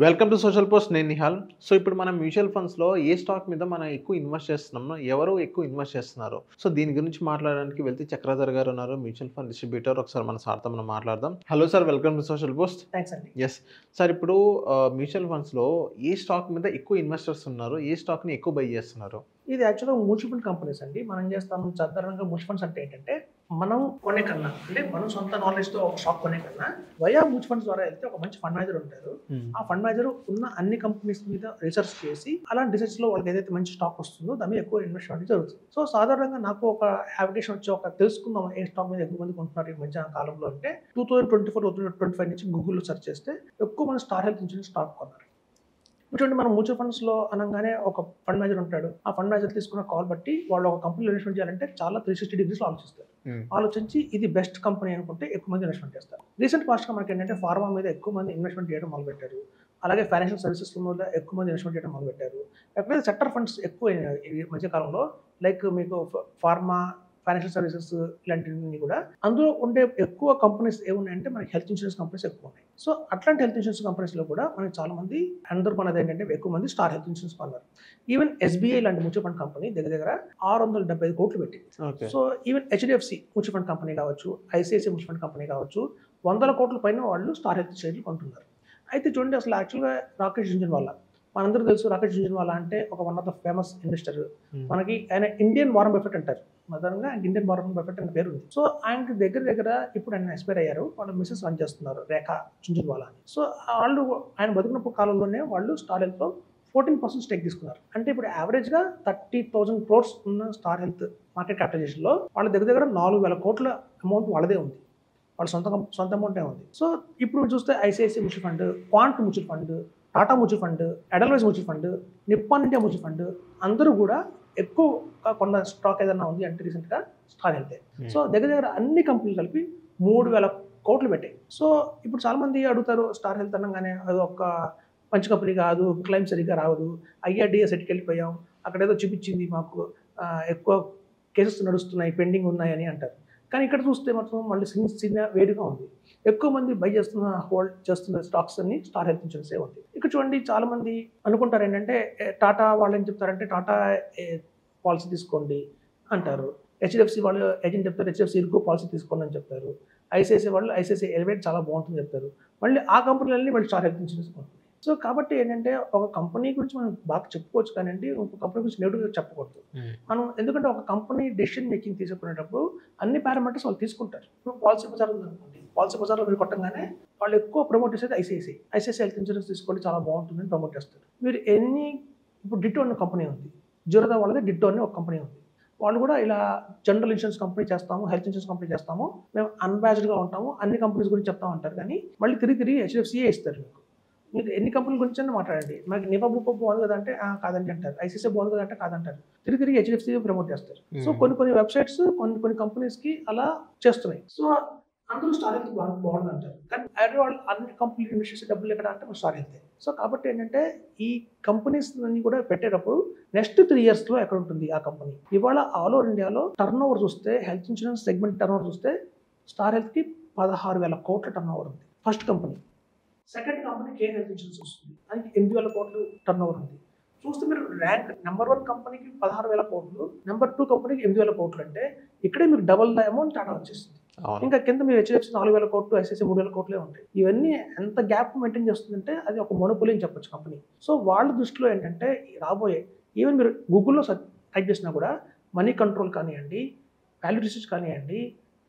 Welcome to social post. నేను Nihal. So ఇప్పుడు మనం మ్యూచువల్ ఫండ్స్లో ఏ స్టాక్ మీద మనం ఎక్కువ ఇన్వెస్ట్ చేస్తున్నామో, ఎవరు ఎక్కువ ఇన్వెస్ట్ చేస్తున్నారు, సో దీని గురించి మాట్లాడడానికి వెళ్తే చక్రధర్ గారు ఉన్నారు, మ్యూచువల్ ఫండ్ డిస్ట్రిబ్యూటర్. ఒకసారి మన సార్తో మనం మాట్లాడదాం. Hello sir, welcome to social post. Thanks అండి. ఎస్ సార్, ఇప్పుడు మ్యూచువల్ ఫండ్స్లో ఏ స్టాక్ మీద ఎక్కువ ఇన్వెస్టర్స్ ఉన్నారు, ఏ స్టాక్ని ఎక్కువ బై చేస్తున్నారు? ఇది యాక్చువల్గా మ్యూచువల్ ఫండ్ కంపెనీస్ అండి. మనం ఏం చేస్తాము, సాధారణంగా మ్యూచువల్ ఫండ్స్ అంటే ఏంటంటే మనం కొనే కన్నా, అంటే మనం సొంత నాలెడ్జ్తో ఒక స్టాక్ కొనే కన్నా వయా మ్యూచువల్ ఫండ్స్ ద్వారా వెళ్తే ఒక మంచి ఫండ్ మేనేజర్ ఉంటారు. ఆ ఫండ్ మేనేజర్ ఉన్న అన్ని కంపెనీస్ మీద రీసెర్చ్ చేసి అలాంటి రీసెర్చ్లో వాళ్ళకి ఏదైతే మంచి స్టాక్ వస్తుందో దాని మీద ఎక్కువ ఇన్వెస్ట్మెంట్ జరుగుతుంది. సో సాధారణంగా నాకు ఒక అప్లికేషన్ వచ్చి ఒక తెలుసుకుందాం ఏ స్టాక్ మీద ఎక్కువ మంది కొంటున్నారు ఈ మధ్య కాలంలో అంటే 2024-2025 నుంచి గూగుల్లో సెర్చ్ చేస్తే ఎక్కువ మంది స్టార్ హెల్త్ ఇన్సూరెన్స్ స్టాక్ కొన్నారు. చూడండి, మనం మ్యూచువల్ ఫండ్స్లో అనగానే ఒక ఫండ్ మేనేజర్ ఉంటాడు. ఆ ఫండ్ మేనేజర్ తీసుకున్న కాల్ బట్టి వాళ్ళు ఒక కంపెనీలో ఇన్వెస్ట్మెంట్ చేయాలంటే చాలా 360 డిగ్రీస్ ఆలోచిస్తారు. ఆలోచించి ఇది బెస్ట్ కంపెనీ అనుకుంటే ఎక్కువ మంది ఇన్వెస్ట్మెంట్ చేస్తారు. రీసెంట్ పాస్ట్గా మనకి ఏంటంటే ఫార్మా మీద ఎక్కువ మంది ఇన్వెస్ట్మెంట్ చేయడం మొదలుపెట్టారు. అలాగే ఫైనాన్షియల్ సర్వీసెస్ మీద ఎక్కువ మంది ఇన్వెస్ట్మెంట్ చేయడం మొదలుపెట్టారు. ఎక్కడైతే సెక్టర్ ఫండ్స్ ఎక్కువ ఈ మధ్యకాలంలో లైక్ మీకు ఫార్మా, ఫైనాన్షియల్ సర్వీసెస్ ఇలాంటివన్నీ కూడా అందులో ఉండే ఎక్కువ కంపెనీస్ ఏమున్నాయంటే మనకి హెల్త్ ఇన్సూరెన్స్ కంపెనీస్ ఎక్కువ ఉన్నాయి. సో అట్లాంటి హెల్త్ ఇన్సూరెన్స్ కంపెనీస్లో కూడా మనకి చాలా మంది అందరూ కొన్నది ఏంటంటే ఎక్కువ మంది స్టార్ హెల్త్ ఇన్సూరెన్స్ కొన్నారు. ఈవెన్ ఎస్బీఐ లాంటి మ్యూచువల్ ఫండ్ కంపెనీ దగ్గర 675 కోట్లు పెట్టింది. So even HDFC mutual fund company కావచ్చు, ఐసిఐసిఐ మ్యూచువల్ ఫండ్ కంపెనీ కావచ్చు, 100 కోట్ల పైన వాళ్ళు స్టార్ హెల్త్ షేర్లు కొంటున్నారు. అయితే చూడండి, అసలు యాక్చువల్గా రాకేష్ జుంజున్వాలా, మనందరూ తెలుసు రాకేష్ జుంజున్వాలా అంటే ఒక one of the famous investor. మనకి ఆయన ఇండియన్ వారన్ బఫెట్ అంటారు. మొదలంగా ఇండియన్ వారన్ బఫెట్ అనే పేరు ఉంది. సో ఆయనకి దగ్గర ఇప్పుడు ఆయన ఎక్స్పైర్ అయ్యారు. వాళ్ళ మిస్సెస్ రన్ చేస్తున్నారు, రేఖా జుంజున్వాలా అని. సో వాళ్ళు ఆయన బతుకున్న కాలంలోనే వాళ్ళు స్టార్ హెల్త్లో 14% స్టేక్ తీసుకున్నారు. అంటే ఇప్పుడు యావరేజ్గా 30,000 crores ఉన్న స్టార్ హెల్త్ మార్కెట్ క్యాపిటలైజేషన్లో వాళ్ళ దగ్గర 4,000 కోట్ల అమౌంట్ వాళ్ళదే ఉంది. వాళ్ళ సొంత అమౌంటే ఉంది. సో ఇప్పుడు చూస్తే ICICI mutual fund, quant mutual fund, Tata mutual fund, ఎడల్వైజ్ mutual fund, Nippon India mutual fund అందరూ కూడా ఎక్కువ కొన్న స్టాక్ ఏదైనా ఉంది అంటే రీసెంట్గా స్టార్ హెల్తే. సో దగ్గర అన్ని కంపెనీలు కలిపి 3,000 కోట్లు పెట్టాయి. సో ఇప్పుడు చాలామంది అడుగుతారు, స్టార్ హెల్త్ అనగానే అది ఒక మంచి కంపెనీ కాదు, క్లైమ్ సరిగ్గా రావదు, ఐఆర్డిఏ సెట్కి వెళ్ళిపోయాం, అక్కడ ఏదో చూపించింది మాకు ఎక్కువ కేసెస్ నడుస్తున్నాయి, పెండింగ్ ఉన్నాయని అంటారు. కానీ ఇక్కడ చూస్తే మాత్రం మళ్ళీ చిన్న వేడిగా ఉంది. ఎక్కువ మంది బై చేస్తున్న, హోల్డ్ చేస్తున్న స్టాక్స్ అన్ని స్టార్ హెల్త్ ఇన్సూరెన్సే ఉంది. ఇక్కడ చూడండి, చాలా మంది అనుకుంటారు ఏంటంటే టాటా వాళ్ళు ఏం చెప్తారంటే టాటా పాలసీ తీసుకోండి అంటారు. హెచ్డిఎఫ్సి వాళ్ళు ఏజెంట్ చెప్తారు హెచ్డిఎఫ్సి ఇరుకు పాలసీ తీసుకోండి అని చెప్తారు. ఐసిఐసిఐ వాళ్ళు ఐసిఐసిఐ ఎలివేట్ చాలా బాగుంటుంది చెప్తారు. మళ్ళీ ఆ కంపెనీలన్నీ మళ్ళీ స్టార్ హెల్త్ ఇన్సూరెన్స్ కొంటున్నాయి. సో కాబట్టి ఏంటంటే ఒక కంపెనీ గురించి మనం బాగా చెప్పుకోవచ్చు, కానీ ఒక కంపెనీ గురించి నెగిటివ్గా చెప్పకూడదు. మనం ఎందుకంటే ఒక కంపెనీ డెసిషన్ మేకింగ్ తీసుకునేటప్పుడు అన్ని పారామీటర్స్ వాళ్ళు తీసుకుంటారు. ఇప్పుడు పాలసీ బజార్ ఉందనుకోండి, పాలసీ బజార్లో మీరు కొట్టంగానే వాళ్ళు ఎక్కువ ప్రమోట్ చేసేది ఐసిఐసిఐ హెల్త్ ఇన్సూరెన్స్ తీసుకోండి చాలా బాగుంటుందని ప్రమోట్ చేస్తారు. మీరు ఇప్పుడు డిట్టో అనే కంపెనీ ఉంది, జీరోదా వాళ్ళది డిట్టో అనే ఒక కంపెనీ ఉంది. వాళ్ళు కూడా ఇలా జనరల్ ఇన్సూరెన్స్ కంపెనీ చేస్తాము, హెల్త్ ఇన్సూరెన్స్ కంపెనీ చేస్తాము, మేము అన్బ్యాచ్డ్గా ఉంటాము, అన్ని కంపెనీస్ గురించి చెప్తాం అంటారు. కానీ మళ్ళీ తిరిగి హెచ్డిఎఫ్సిఏ ఇస్తారు. మీరు ఎన్ని కంపెనీల గురించి మాట్లాడండి, మాకు నిపా బుప్ప బాగుంది కదా అంటే కాదండి అంటారు, ఐసీసీ బాగుంది కదా అంటే కాదంటారు, తిరిగి హెచ్డిఎఫ్సి ప్రమోట్ చేస్తారు. సో కొన్ని వెబ్సైట్స్ కొన్ని కంపెనీస్కి అలా చేస్తున్నాయి. సో అందరూ స్టార్ హెల్త్ బాగుంది అంటారు, కానీ వాళ్ళు అన్ని కంపెనీలు ఇన్వెస్ట్ చేసే డబ్బులు ఎక్కడ అంటే స్టార్ హెల్త్. సో కాబట్టి ఏంటంటే ఈ కంపెనీస్ అన్ని కూడా పెట్టేటప్పుడు నెక్స్ట్ 3 yearsలో ఎక్కడ ఉంటుంది ఆ కంపెనీ. ఇవాళ ఆల్ ఓవర్ ఇండియాలో టర్న్ ఓవర్ చూస్తే, health insurance segment turn over చూస్తే స్టార్ హెల్త్కి 16,000 కోట్ల టర్న్ ఓవర్ ఉంది, first company. Second company care health insurance వస్తుంది, దానికి 8,000 కోట్లు టర్న్ ఓవర్ ఉంది. చూస్తే మీరు ర్యాంక్ నెంబర్ 1 కంపెనీకి 16,000 కోట్లు, నెంబర్ 2 కంపెనీకి 8,000 కోట్లు అంటే ఇక్కడే మీకు డబల్ ద అమౌంట్ టాటా వచ్చేస్తుంది. ఇంకా కింద మీరు హెచ్డిఎఫ్సి 4,000 కోట్లు, ఐసిఐసిఐ 3,000 కోట్లే ఉంటాయి. ఇవన్నీ ఎంత గ్యాప్ మెయింటైన్ చేస్తుందంటే అది ఒక మొనోపోలీ అని చెప్పొచ్చు కంపెనీ. సో వాళ్ళ దృష్టిలో ఏంటంటే రాబోయే ఈవెన్ మీరు గూగుల్లో టైప్ చేసినా కూడా మనీ కంట్రోల్ కానివ్వండి, వాల్యూ రీసెర్చ్ కానివ్వండి,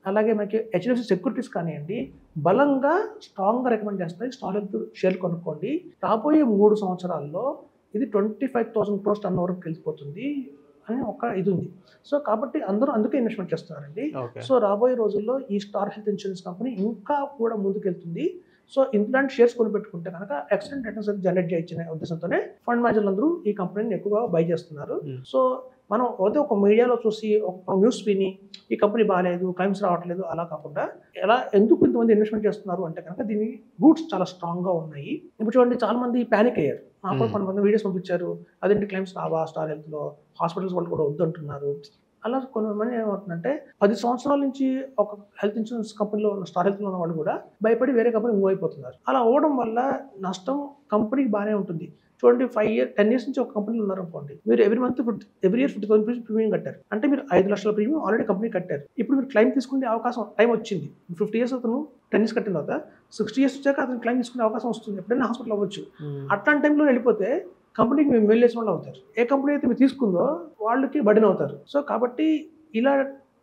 అలాగే మనకి హెచ్డిఎఫ్సి సెక్యూరిటీస్ కానివ్వండి, బలంగా స్ట్రాంగ్గా రికమెండ్ చేస్తాయి స్టార్ హెల్త్ షేర్లు కొనుక్కోండి. రాబోయే 3 సంవత్సరాల్లో ఇది 25,000 crores టర్న్ ఓవర్కి వెళ్ళిపోతుంది అని ఒక ఇది ఉంది. సో కాబట్టి అందరూ అందుకే ఇన్వెస్ట్మెంట్ చేస్తున్నారండి. సో రాబోయే రోజుల్లో ఈ స్టార్ హెల్త్ ఇన్సూరెన్స్ కంపెనీ ఇంకా కూడా ముందుకెళ్తుంది. సో ఇట్లాంటి షేర్స్ కొనిపెట్టుకుంటే కనుక ఎక్సలెంట్ రిటర్న్స్ జనరేట్ చేయొచ్చనే ఉద్దేశంతోనే ఫండ్ మేనేజర్లు అందరూ ఈ కంపెనీని ఎక్కువగా బై చేస్తున్నారు. సో మనం ఒక మీడియాలో చూసి ఒక న్యూస్ విని ఈ కంపెనీ బాగాలేదు, క్లైమ్స్ రావట్లేదు అలా కాకుండా ఎందుకు ఇంతమంది ఇన్వెస్ట్మెంట్ చేస్తున్నారు అంటే కనుక దీని రూట్స్ చాలా స్ట్రాంగ్గా ఉన్నాయి. ఇప్పుడు చూడండి, చాలా మంది ప్యానిక్ అయ్యారు. నాకు కొంతమంది వీడియోస్ పంపించారు, అదేంటి క్లైమ్స్ రావా స్టార్ హెల్త్లో, హాస్పిటల్స్ వాళ్ళు కూడా వద్దంటున్నారు, అలా కొంతమంది ఏమవుతుందంటే 10 సంవత్సరాల నుంచి ఒక హెల్త్ ఇన్సూరెన్స్ కంపెనీలో ఉన్న స్టార్ హెల్త్లో ఉన్న వాళ్ళు కూడా భయపడి వేరే కంపెనీ మూవ్ అయిపోతున్నారు. అలా అవ్వడం వల్ల నష్టం కంపెనీకి బాగానే ఉంటుంది. చూడండి 10 years నుంచి ఒక కంపెనీలో ఉన్నారనుకోండి, మీరు ఎవ్రీ ఇయర్ 50,000 రూపీస్ ప్రీమియం కట్టారు అంటే మీరు 5 లక్షల ప్రీమియం ఆల్రెడీ కంపెనీ కట్టారు. ఇప్పుడు మీరు క్లైమ్ తీసుకునే అవకాశం టైం వచ్చింది. 50 years అతను 10 years కట్టిన తర్వాత 60 years వచ్చాక అతను క్లైమ్ తీసుకునే అవకాశం వస్తుంది. ఎప్పుడైనా హాస్పిటల్ అవ్వచ్చు. అట్లాంటి టైంలో వెళ్ళిపోతే కంపెనీకి మేము మెయిల్ చేసిన వాళ్ళు అవుతారు. ఏ కంపెనీ అయితే మీరు తీసుకుందో వాళ్ళకి బడిన అవుతారు. సో కాబట్టి ఇలా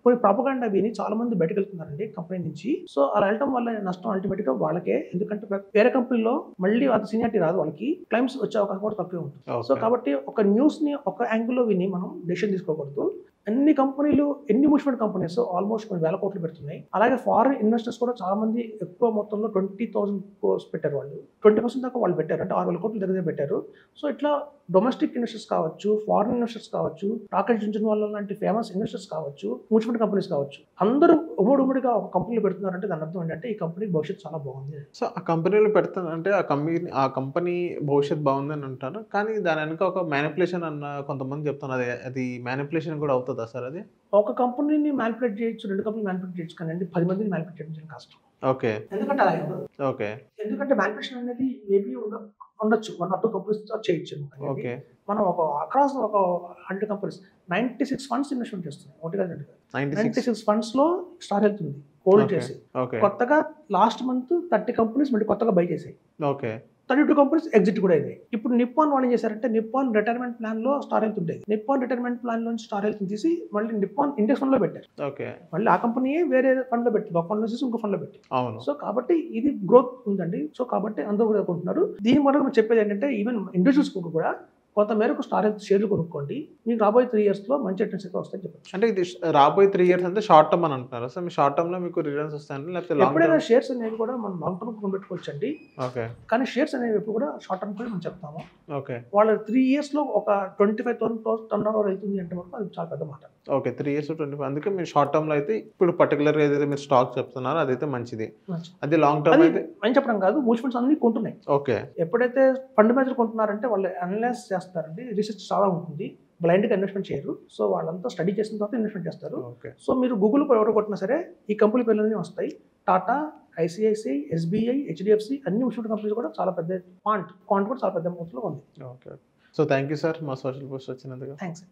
కొన్ని ప్రాపగాండా విని చాలా మంది బయటకు వెళ్తున్నారండి కంపెనీ నుంచి. సో అలా వెళ్ళడం వల్ల నష్టం అల్టిమేట్గా వాళ్ళకే. ఎందుకంటే వేరే కంపెనీలో మళ్ళీ అంత సీనియారిటీ రాదు, వాళ్ళకి క్లైమ్స్ వచ్చే అవకాశం కూడా తక్కువే ఉంటుంది. సో కాబట్టి ఒక న్యూస్ ని ఒక యాంగిల్లో విని మనం డెసిషన్ తీసుకోకూడదు. అన్ని కంపెనీలు, ఎన్ని మ్యూచువల్ ఫండ్ కంపెనీస్ ఆల్మోస్ట్ కొన్ని వేల కోట్లు పెడుతున్నాయి. అలాగే ఫారిన్ ఇన్వెస్టర్స్ కూడా చాలా మంది ఎక్కువ మొత్తంలో 20,000 crores పెట్టారు. వాళ్ళు 20% దాకా వాళ్ళు పెట్టారు, అంటే 6,000 కోట్ల దగ్గర పెట్టారు. సో ఇట్లా డొమెస్టిక్ ఇన్వెస్టర్స్ కావచ్చు, ఫారిన్ ఇన్వెస్టర్స్ కావచ్చు, రాకేష్ జున్జున్వాలా లాంటి ఫేమస్ ఇన్వెస్టర్స్ కావచ్చు, మ్యూచువల్ ఫండ్ కంపెనీస్ కావచ్చు, అందరూ ఉమ్మడిగా ఒక కంపెనీలో పెడుతున్నారంటే దాని అర్థం ఏంటంటే ఈ కంపెనీ భవిష్యత్తు చాలా బాగుంది. సో ఆ కంపెనీలో పెడతానంటే ఆ కంపెనీ భవిష్యత్తు బాగుందని అంటారు, కానీ దాని వెనక ఒక మ్యానిపులేషన్ అన్న కొంతమంది చెప్తున్నారు. అది మ్యానిపులేషన్ కూడా అవుతుందా సార్? అది ఒక కంపెనీని మ్యానిపులేట్ చేయొచ్చు, 2 కంపెనీలు మ్యానిపులేట్ చేయొచ్చు, కానీ 10 మందిని మ్యానిపులేట్ చేయడం కష్టం. ఓకే. ఎందుకంటే అలా ఉండదు. ఓకే. ఎందుకంటే మ్యానిపులేషన్ అనేది మేబీ ఉండొచ్చు, 1 or 2 కంపెనీస్ చేయొచ్చు. ఓకే. మనం అక్రాస్ ఒక 100 కంపెనీస్ 96 ఫండ్స్ ఇన్వెస్ట్మెంట్ చేస్తున్నాయి. ఒకటి కాదు 96 ఫండ్స్ లో స్టార్ హెల్త్ ఉంది హోల్డ్ చేసి. కొత్తగా లాస్ట్ మంత్ 30 కంపెనీస్ మళ్ళీ కొత్తగా బై చేసాయి. ఓకే. 32 కంపెనీస్ ఎగ్జిట్ కూడా అయినాయి. ఇప్పుడు నిప్పాన్ వాళ్ళు ఏం చేశారంటే, నిప్పాన్ రిటైర్మెంట్ ప్లాన్ లో స్టార్ హెల్త్ ఉండేది. నిప్పాన్ రిటైర్మెంట్ ప్లాన్ నుంచి స్టార్ హెల్త్ తీసి మళ్ళీ నిప్పాన్ ఇండెక్స్ ఫండ్ లో పెట్టారు. ఓకే. మళ్ళీ ఆ కంపెనీయే వేరే ఫండ్ లో పెట్టింది, ఒక ఫండ్ లో ఇంకో ఫండ్ లో పెట్టి. అవును. సో కాబట్టి ఇది గ్రోత్ ఉందండి. సో కాబట్టి అందరూ కూడా అనుకుంటున్నారు. దీని వల్ల మనం చెప్పేది ఏంటంటే, ఈవెన్ ఇండివిజువల్స్ కూడా కొంత మేరకు స్టార్ హెల్త్ షేర్లు కొనుక్కోండి, మీకు రాబోయే 3 years లో మంచి రిటర్న్స్ అయితే వస్తాయని చెప్పచ్చు. అంటే ఇది రాబోయే 3 years అంటే షార్ట్ టర్మ్ అని అంటున్నారు. సో మీ షార్ట్ టర్మ్ లో మీకు రిటర్న్స్ వస్తాయని, లేకపోతే లాంగ్ ఎప్పుడైనా షేర్స్ అనేవి కూడా మనం లాంగ్ టర్మ్ కొనుక్కోవచ్చు అండి. ఓకే. కానీ షేర్స్ అనేవి ఎప్పుడు కూడా షార్ట్ టర్మ్ కూడా మనం చెప్తాము. ఓకే. వాళ్ళ 3 years లో ఒక 25,000 crores టర్న్ ఓవర్ అవుతుంది అంటే వరకు అది చాలా పెద్ద మాట. ఓకే. 3 years 25. అందుకే మీరు షార్ట్ టర్మ్ లో అయితే ఇప్పుడు పర్టికులర్ ఏదైతే మీరు స్టాక్ చెప్తున్నారో అదైతే మంచిది. అది లాంగ్ టర్మ్ అయితే అని చెప్పడం కాదు, మ్యూచువల్ ఫండ్స్ అన్ని కొంటున్నాయి. ఓకే. ఎప్పుడైతే ఫండ్ మేనేజర్ కొంటున్నారంటే వాళ్ళు అనలైజ్ చేస్తారండి, రీసెర్చ్ చాలా ఉంటుంది, బ్లైండ్గా ఇన్వెస్ట్మెంట్ చేయరు. సో వాళ్ళంతా స్టడీ చేసిన తర్వాత ఇన్వెస్ట్మెంట్ చేస్తారు. సో మీరు గూగుల్ ఎవరు కొట్టినా సరే ఈ కంపెనీ పేర్లన్నీ వస్తాయి. టాటా, ఐసిఐసిఐ, ఎస్బీఐ, హెచ్డిఎఫ్సి అన్ని మ్యూచువల్ కంపెనీస్ కూడా చాలా పెద్ద క్వాంట్ కూడా చాలా పెద్ద మొత్తంలో ఉంది. Okay. So thank you sir మా సోషల్ పోస్ట్ వచ్చినందుకు. థ్యాంక్స్.